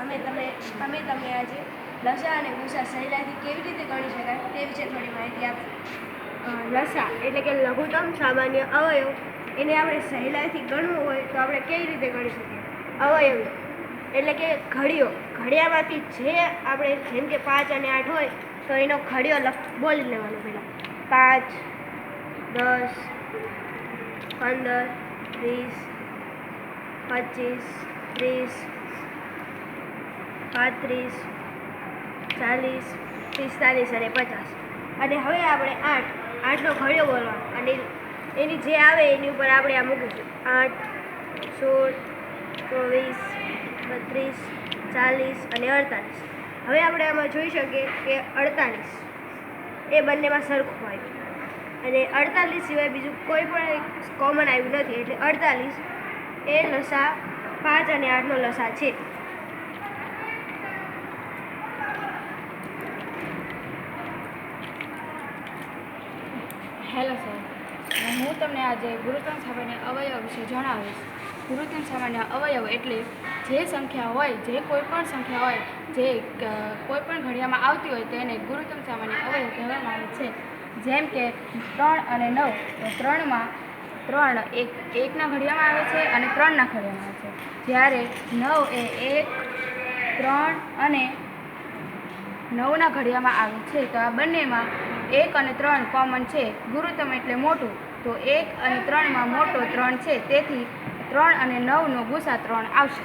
અમે તમને આજે લસા અને ગુસા સહેલાઈથી કેવી રીતે ગણી શકાય તે વિશે થોડી માહિતી આપશું। લસા એટલે કે લઘુત્તમ સામાન્ય અવયવ, એને આપણે સહેલાઈથી ગણવું હોય તો આપણે કેવી રીતે ગણી શકીએ? અવયવ એટલે કે ઘડીઓ, ઘડિયામાંથી જે આપણે જેમ કે 5 અને 8 હોય તો એનો ઘડિયો બોલી લેવાનો પહેલાં 5, 10, 15, 20, 25, 30, 35, 40, 45 અને 50। અને હવે આપણે 8નો ઘડિયો બોલવાનો અને એની જે આવે એની ઉપર આપણે આ મૂકીશું 8, 16, 24, 32, 40 અને 48। હવે આપણે આમાં જોઈ શકીએ કે 48 એ બંનેમાં સરખું આવ્યું અને 48 સિવાય બીજું કોઈ પણ કોમન આવ્યું નથી, એટલે 48 એ લસા 5 અને 8નો લસા છે। હેલો સર, હું તમને આજે ગુરુત્તમ સામાન્ય અવયવ વિશે જણાવીશ। ગુરુત્તમ સામાન્ય અવયવ એટલે જે સંખ્યા હોય, જે કોઈ પણ સંખ્યા હોય, જે કોઈ પણ ઘડિયામાં આવતી હોય તેને ગુરુત્તમ સામાન્ય અવયવ કહેવામાં આવે છે। જેમ કે 3 અને 9, તો 3માં 3 એકના ઘડિયામાં આવે છે અને 3ના ઘડિયામાં આવે છે, જ્યારે 9 એ 1, 3 અને 9ના ઘડિયામાં આવે છે। તો આ બંનેમાં 1 અને 3 કોમન છે। ગુરુત્તમ એટલે મોટું, તો 1 અને 3માં મોટો 3 છે, તેથી 3 અને 9નો ગુસા 3 આવશે।